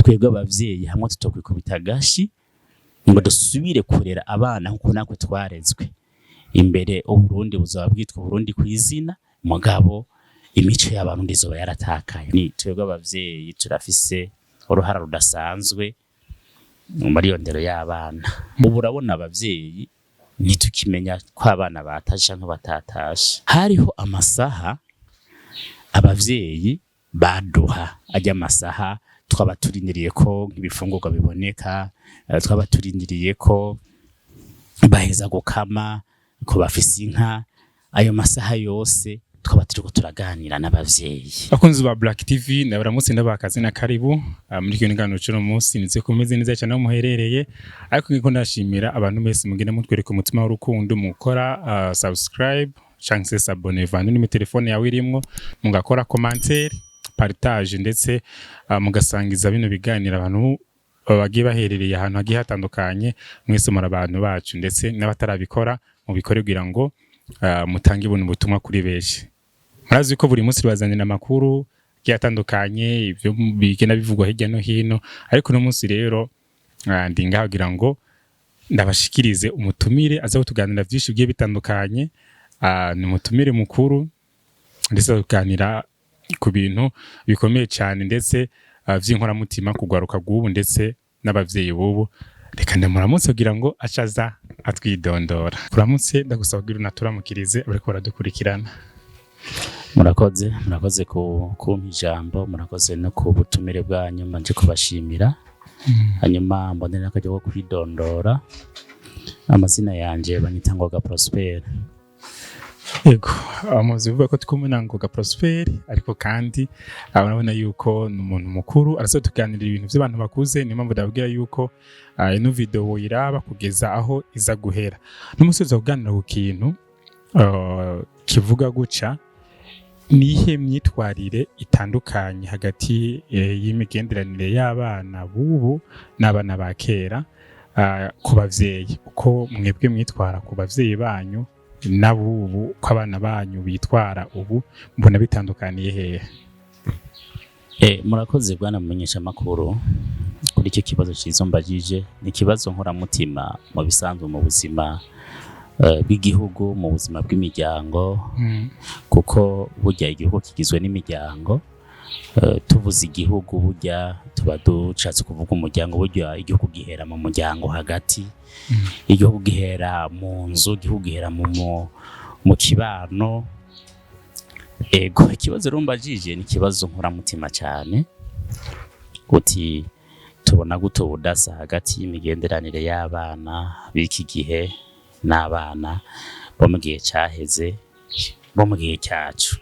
twebwe abavyeyi hamwe tutokwikubita gashi ngo dusubire kurera abana nkuko nakwe twarezwe imbere Uburundi buzaba bwitwa Uburundi kw'izina mugabo imico y'abantu ndizoba yaratakaye. Ni twebwe abavyeyi turafise uruhara rudasanzwe muri iyo ndero y'abana. Ubu urabona abavyeyi ntitukimenya ko abana batashe canke batatashe. Hariho amasaha abavyeyi baduha ajya amasaha twaba turindiriye ko ibifungurwa biboneka, twaba turindiriye ko baheza gukama, ko bafise inka. Ayo masaha yose twaba turiko turaganira n'abavyeyi. Akunzi ba Black TV ndabaramutse ndabakaze na karibu muri kino ngano cyo munsi nize kumeze neza cyane muherereye, ariko ngiko ndashimira abantu mwese mugenda mutwereka umutima w'urukundo mukora subscribe chance s'abonner vandu ni telefone yawe irimwo mugakora commentaire partage ndetse mugasangiza bino biganira abantu bagiye baherereye ahantu hagiye hatandukanye. Mwese muri abantu bacu ndetse n'abatarabikora mubikore kugira ngo mutange ibintu butumwa kuri benshi. Murazi ko buri munsi bazanira amakuru yatandukanye ibyo bigenda bivugwa hirya no hino, ariko no munsi rero ndinga kugira ngo ndabashikirize umutumire aza kutuganira byinshi bigiye bitandukanye. Ni umutumire mukuru ndetse kuganira ku bintu bikomeye cyane ndetse vy'inkora mutima kugwaruka gubu ndetse n'abavyeyi bubu. Reka ndamuramutse kugira ngo acaza atwidondora. Kuramutse ndagusaba kugira unaturamukirize abariko baradukurikirana. Murakoze ku ijambo, murakoze no ku butumire bwanyu manje kubashimira. Hanyuma mbonera akaje ko kwidondora. Amazina yanje banyita Ngoga Prosper. Yego, amaze bivuga ko twumuna Ngoga Prosper, ariko kandi urabona yuko n'umuntu mukuru arasotuganira ibintu by'abantu bakuze. Ni mpamvu ndabwira yuko ino video iraba kugeza aho iza guhera. N'umusozi kuganira ku kintu kivuga guca nihe myitwarire itandukanye hagati y'imigenderanire y'abana bubu n'abana ba kera ku bavyeyi, uko mwebwe mwitwara ku bavyeyi banyu nabubu ko abana banyu bitwara ubu mbona bitandukaniye hehe? Murakoze bwana mumenyesha makuru kuri icyo kibazo cizombajije. Ni kibazo nkora mutima mu bisanzwe mu buzima bw'igihugu, mu buzima bw'imiryango, kuko burya igihugu kigizwe n'imiryango. Tuvuze igihugu burya tuba ducatse kuvuga umuryango. Burya igihugu gihera mu muryango hagati, igihugu gihera mu nzu, igihugu gihera mu kibano. Ego, ikibazo rumbajije ni kibazo nkora mutima cyane. Uti tubona guto budasa hagati y'imigenderanire y'abana b'iki gihe n'abana bo mu gihe cyaheze, bo mu gihe cyacu.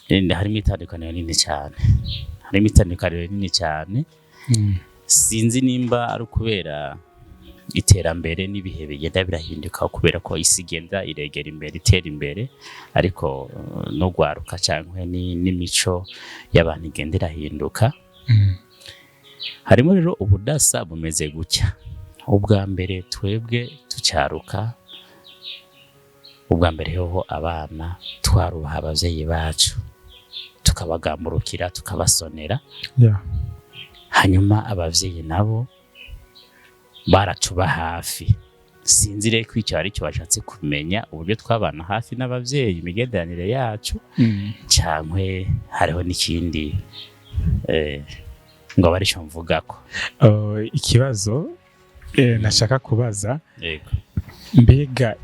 Harimo itandukaniro rinini cyane. Sinzi nimba ari ukubera iterambere n'ibihe bigenda birahinduka, kubera ko isi igenda iregera imbere, itera imbere, ariko no gwaruka cyangwa n'imico y'abantu igenda irahinduka. Harimo rero ubudasa bumeze gutya. Ubwa mbere twebwe tucyaruka, ubwa mbere hoho abana twarubaha abavyeyi bacu, tukabagamburukira, tukabasonera. Hanyuma abavyeyi nabo baratuba hafi. Sinzi rero ko icyo ari cyo bashatse kumenya uburyo twabana hafi n'abavyeyi, imigenderanire yacu, cyangwa hariho n'ikindi ngo bari cyo mvugako. Ikibazo nashaka kubaza, yego, mbega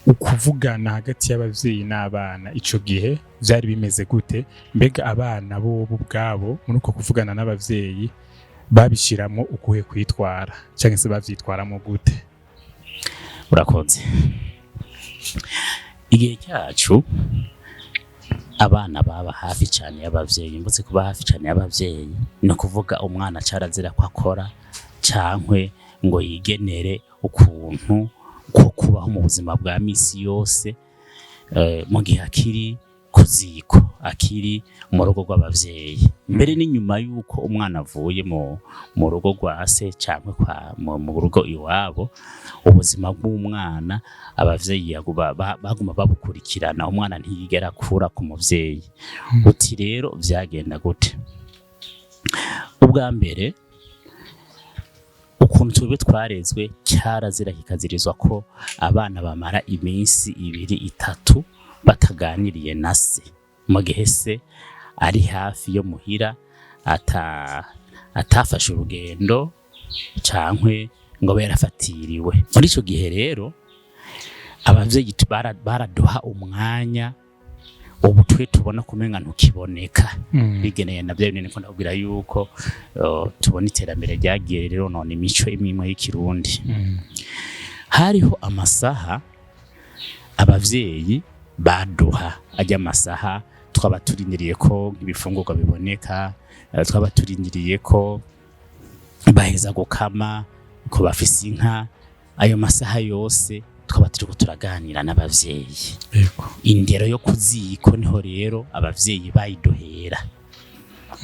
ukuvugana hagati y'abavyeyi n'abana ico gihe byari bimeze gute? Mbega abana bo ubwabo muri uko kuvugana n'abavyeyi babishiramo ukuhe kwitwara cyangwa se bavyitwaramo gute? Urakoze. Igihe cyacu abana baba hafi cyane y'abavyeyi. Mbutse kuba hafi cyane y'abavyeyi no kuvuga umwana carazira ko akora cyangwe ngo yigenere ukuntu ko kubaho mu buzima bwa misi yose, mu gihe akiri kuziko, akiri mu rugo rw'abavyeyi. Mbere n'inyuma yuko umwana avuye mu rugo rwa se cyangwa mu rugo iwabo, ubuzima bw'umwana abavyeyi baguma babukurikirana. Umwana ntiyigera kura ku muvyeyi. Uti rero vyagenda gute? ubwa mbere ukuntu twebwe twarezwe cyarazira kikazirizwa ko abana bamara iminsi 2-3 bataganiriye na se, mu gihe se ari hafi yo muhira atafashe urugendo cankwe ngo berafatiriwe. Muri ico gihe rero abavyeyi baraduha umwanya ubu twe tubona kumenga ntukiboneka bigeneye navyo binene ko ndabwira yuko tubona iterambere ryagiye rero none imico imwe y'ikirundi. Hariho amasaha abavyeyi baduha ajya amasaha twaba turindiriye ko ibifungurwa biboneka, twaba turindiriye ko baheza gukama, ko bafise inka. Ayo masaha yose twaba turiko turaganira n'abavyeyi. Indero yo kuziko niho rero abavyeyi bayidohera.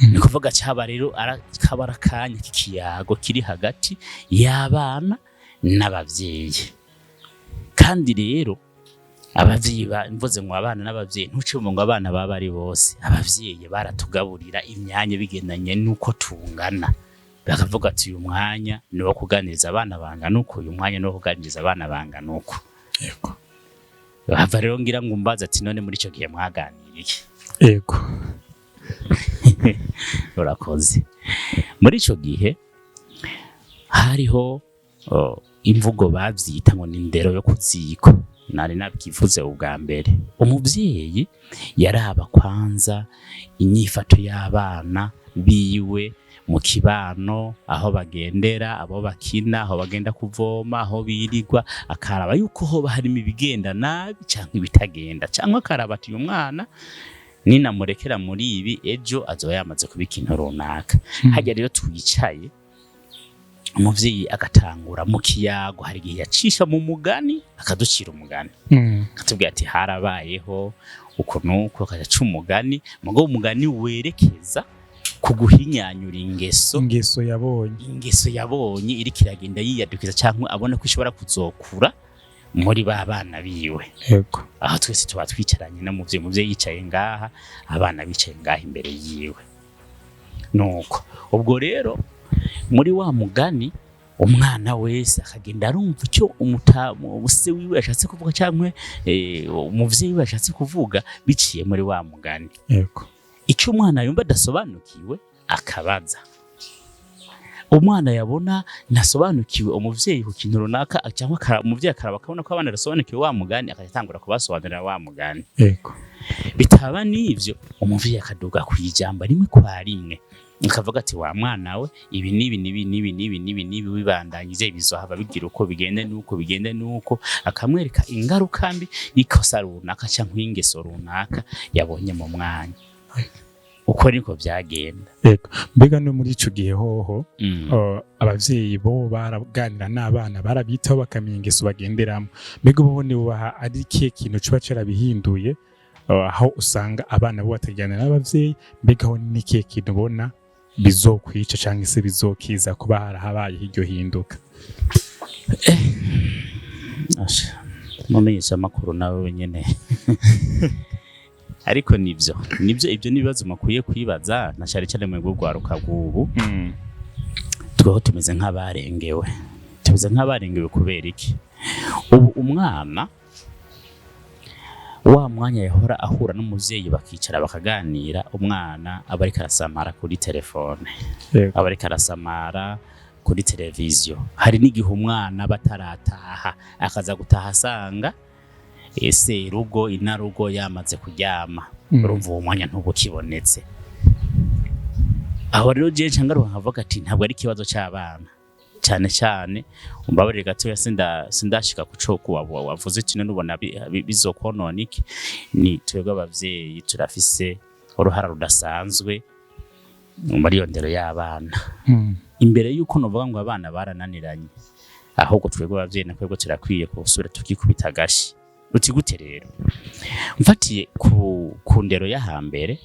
Ni kuvuga cyaba rero kabara kanya kikiyago kiri hagati y'abana n'abavyeyi. Kandi rero abavyeyi mvuze ngo abana n'abavyeyi ntucumva ngo abana baba ari bose. Abavyeyi baratugaburira imyanya bigendanye nuko tungana, bakavuga ati uyu mwanya ni wo kuganiriza abana bangana uko, uyu mwanya ni wo kuganiriza abana bangana uko. Yego. Hava rero ngira ngo mbaza ati none muri ico gihe mwaganiriye. Yego. Urakoze. Muri ico gihe hariho imvugo bavyita ngo ni indero yo kuziko. Nari nabyivuze ubwa mbere. Umuvyeyi yaraba kwanza inyifato y'abana biwe mu kibano, aho bagendera, abo bakina, aho bagenda kuvoma, aho birigwa, akaraba yuko hoba harimo ibigenda nabi canke ibitagenda, canke akaraba ati uyu mwana ninamurekera muri ibi ejo azoba yamaze kubikintu runaka. Hajya rero twicaye umuvyeyi agatangura mu kiyago, hari igihe yacisha mu mugani akaducira umugani, akatubwira ati harabayeho uko nuko, akaca umugani, mugo umugani werekeza kuguhinyanyura ingeso yabonye iri kiragenda yiyadukiza cyangwa abona ko ishobora kuzokura muri ba bana biwe. Yego. Aho twese tuba twicaranye na muvyeyi yicaye ngaha, abana bicaye ngaha imbere yiwe. Nuko ubwo rero muri wa mugani umwana wese akagenda arumva icyo umuse wiwe yashatse kuvuga cyangwa umuvyeyi wiwe yashatse kuvuga biciye muri wa mugani. Yego. Icyo umwana yumva adasobanukiwe akabaza. Umwana yabona nasobanukiwe umuvyeyi ku kintu runaka cyangwa umuvyeyi akaraba akabona ko abana badasobanukiwe wa mugani, akatangura kubasobanurira wa mugani. Yego. Bitaba n'ivyo umuvyeyi akaduga kwijamba rimwe kwa rimwe, akavuga ati wa mwana we ibi nibi wibandanyije bizohava bigira uko bigende nuko, akamwereka ingaruka mbi ikosa runaka cyangwa ingeso runaka yabonye mu mwanya. Uko niko byagenda. Yego. Mbega no muri ico gihe hoho abavyeyi bo baraganira n'abana, barabitaho bakamenya ingeso bagenderamo. Mbega bo ni bubaha ari kiye kintu cuba carabihinduye aho usanga abana bo bataganira n'abavyeyi. Mbega ho ni kiye kintu bona bizokwica canke se bizokiza kuba harahabaye iryo hinduka? Mumenyesha makuru nawe wenyene. Ariko nivyo ibyo nibibazo makwiye kwibaza na cyane mu rwaruka rw'ubu. Tweho tumeze nk'abarengewe. Kubera iki? Ubu umwana wa mwanya yahora ahura n'umuvyeyi bakicara bakaganira, umwana aba ariko arasamara kuri telefone, aba ariko arasamara kuri televiziyo. Hari n'igihe umwana batarataha akaza gutaha asanga ese rugo inarugo yamaze kuryama. Urumva uwo mwanya ntubukibonetse. Aho rero je ncangaruka nkavuga ati ntabwo ari kibazo cy'abana cyane umbabarire gato sindashika kuco wavuze ati nubona bizokonona iki. Ni twebwe abavyeyi turafise uruhara rudasanzwe muri iyo ndero y'abana. Imbere yuko novuga ngo abana barananiranye, ahubwo twebwe abavyeyi nakwebwe turakwiye kusubira tukikubita gashi. Uti gute rero? Mfatiye ku ndero y'ahambere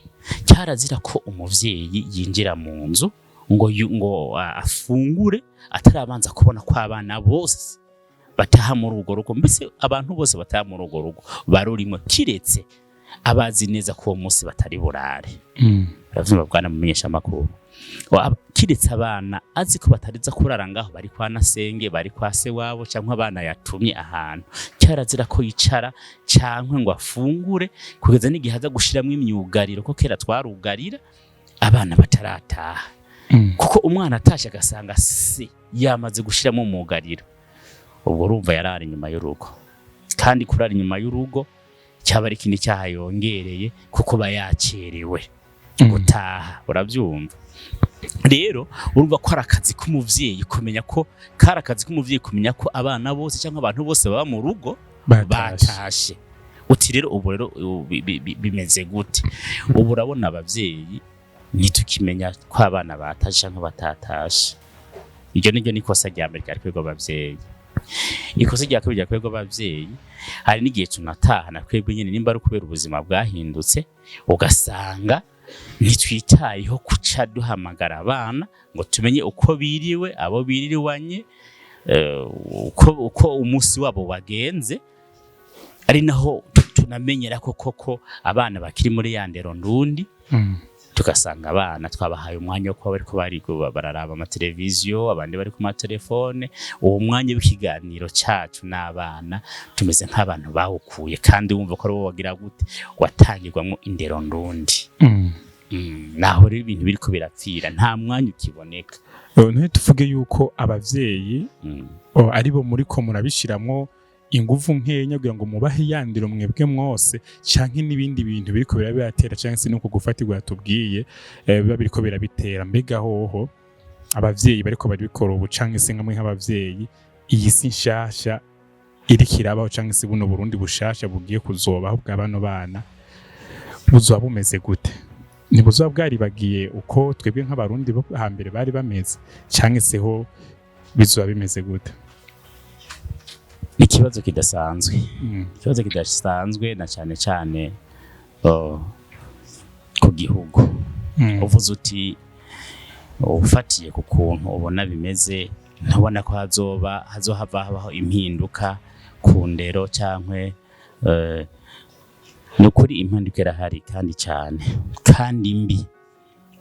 cyarazira ko umuvyeyi yinjira mu nzu ngo afungure atarabanza kubona ko abana bose bataha muri urwo rugo. Mbese abantu bose bataha muri urwo rugo barurimo, kiretse abazi neza ko uwo munsi batari burare. Baravyumva bwana mumenyesha amakuru. Kiretse abana azi ko batariza kurara ngaho bari kwa nasenge, bari kwa se wabo cyangwa abana yatumye ahantu, cyarazira ko yicara cyangwa ngo afungure kugeza n'igihe aza gushiramwe imyugariro, ko kera twarugarira abana batarataha. Kuko umwana atashe agasanga se yamaze gushiramo umugariro, ubwo urumva yarari inyuma y'urugo, kandi kurara inyuma y'urugo cyaba ari ikindi cyaha yongereye kuko bayacerewe gutaha. Urabyumva rero, urumva ko ari akazi k'umuvyeyi kumenya ko kari akazi k'umuvyeyi kumenya ko abana bose cyangwa abantu bose baba mu rugo batashe. Uti rero ubu rero bimeze gute? Ubu urabona abavyeyi nitukimenya ko abana batashe cyangwa batatashe. Iryo niryo nikosa rya mbere ryakwego abavyeyi. Ikosa rya kabiri ryakwego abavyeyi, hari n'igihe tunataha na kwebwe nyene nimba ari kubera ubuzima bwahindutse, ugasanga nitwitayeho kuca duhamagara abana ngo tumenye uko biriwe, abo biririwanye, uko umunsi wabo wagenze, ari naho tunamenyera ko koko abana bakiri muri ya ndero ndundi. Tugasanga abana twabahaye umwanya wo kuba bariko bararaba amateleviziyo, abandi bari ku matelefone. Uwo mwanya w'ikiganiro cyacu n'abana tumeze nk'abantu bawukuye, kandi wumva ko ari wo wagira gute watangirwamo indero ndundi. Naho rero ibintu biriko birapfira, nta mwanya ukiboneka. None tuvuge yuko abavyeyi ari bo muri ko murabishiramwo ingufu nkenya kugira ngo mubahe yandiro mwebwe mwose, canke n'ibindi bintu biriko birabitera, canke se no kugufatirwa yatubwiye biba biriko birabitera. Mbega hoho abavyeyi bariko barabikora ubu, canke se nkamwe nk'abavyeyi, iyi si nshasha iriko irabaho, canke se buno Burundi bushasha bugiye kuzobaho bwa bano bana, buzoba bumeze gute? Nibuzoba bwaribagiye uko twebwe nk'abarundi bo hambere bari bameze, canke se ho bizoba bimeze gute? Ikibazo kidasanzwe. Ikibazo kidasanzwe na cyane ku gihugu. Uvuze uti ufatiye ku kuntu ubona bimeze, ntubona ko hazohavaho impinduka ku ndero cyangwa nukuri impinduka irahari kandi cyane kandi mbi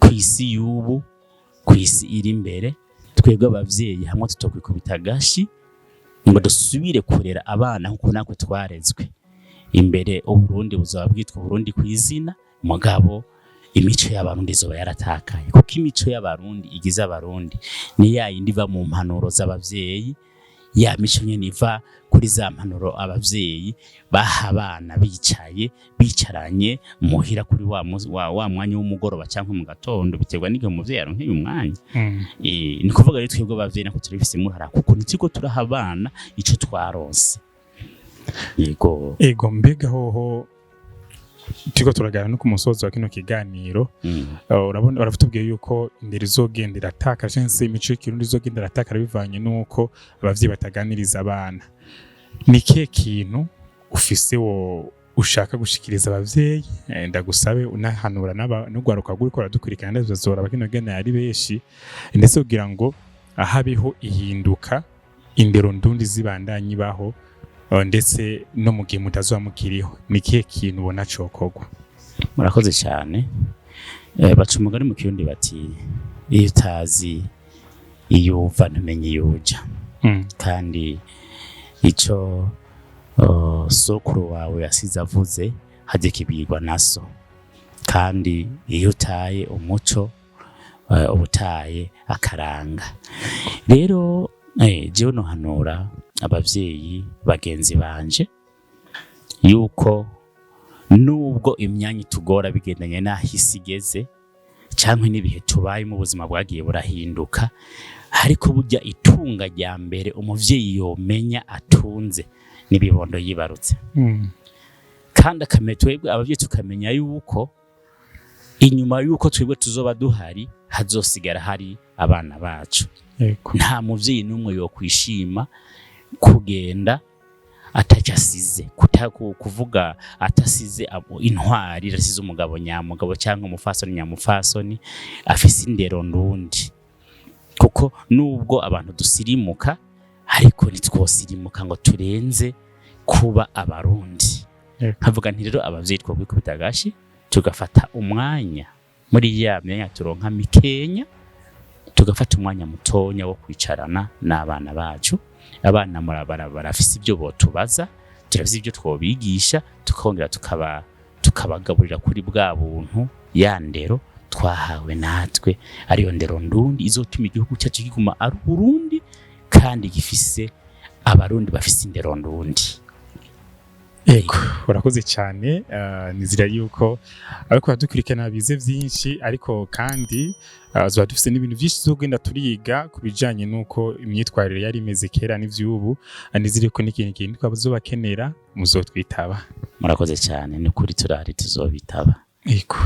ku isi y'ubu, ku isi iri imbere. Twebwe abavyeyi hamwe tutokwikubita gashi ngo dusubire kurera abana nkuko nakwe twarezwe. Imbere Uburundi buzaba bwitwa Burundi kw'izina, mugabo imico y'abarundi zoba yaratakaye, kuko imico y'abarundi igize abarundi ni yayindi iva mu mpanuro z'abavyeyi, ya mico nyene iva kuri za mpanuro abavyeyi baha abana bicaranye muhira kuri wa mwanya w'umugoroba cyangwa mu gatondo, biterwa n'igihe umuvyeyi aronkeye umwanya. Ni kuvuga rero twebwe abavyeyi nako turifise muhara, kuko nitiko turaha abana ico twaronse. Ego mbega hoho tiko turagana no ku musozo wa kino kiganiro, urabona baratubwiye yuko indero izogenda irataka, cyangwa se imico y'ikirundi izogenda irataka bivanye nuko abavyeyi bataganiriza abana. Ni kihe kintu ufise wo ushaka gushikiriza abavyeyi? Ndagusabe unahanura n'ugwaruka guriko radukurikirana ndazora bakino gena yari beshi, ndetse kugira ngo ahabeho ihinduka, indero ndundi zibandanye baho, ndetse no mu gihe mutazamukiriho. Ni kihe kintu ubona cokogwa? Murakoze cyane. Baca umugani mu kirundi bati iyo utazi iyo uva ntumenye iyo uja. Kandi ico sokuru wawe yasize avuze haje kibigwa naso, kandi iyo utaye umuco ubutaye akaranga. Rero jewe no hanura abavyeyi bagenzi banje yuko nubwo imyanya tugora bigendanye n'ahisi igeze, cyangwa n'ibihe tubaye mu buzima bwagiye burahinduka, ariko burya itunga rya mbere umuvyeyi yomenya atunze nibibondo yibarutse. Kandi twebwe abavyeyi tukamenya yuko inyuma yuko twebwe tuzoba duhari hazosigara hari abana bacu. Nta muvyeyi n'umwe yokwishima kugenda atacasize, kuvuga atasize intwari, rasize umugabo nyamugabo cyangwa umufasoni nyamufasoni afise indero ndundi. Kuko nubwo abantu dusirimuka, ariko nitwosirimuka ngo turenze kuba abarundi. nkavuga nti rero abavyeyi twobikubita agashi tugafata umwanya muri ya myanya turonka mikenya, tugafata umwanya mutonya wo kwicarana n'abana bacu. Abana barafise ibyo botubaza, turafise ibyo twobigisha, tukongera tukabagaburira kuri bwa buntu, ya ndero twahawe natwe, ariyo ndero ndundi izotuma igihugu cyacu kiguma ari Burundi kandi gifise abarundi bafise indero ndundi. Ego, urakoze cyane. Nizira yuko ariko dukurikirana bize byinshi, ariko kandi zuba dufise n'ibintu byinshi zo genda turiga kubijanye nuko imyitwarire yari imeze kera n'ivyubu. Nizire ko n'ikintu kintu twabazobakenera muzotwitaba. Murakoze cyane, ni kuri turari tuzobitaba. Ego.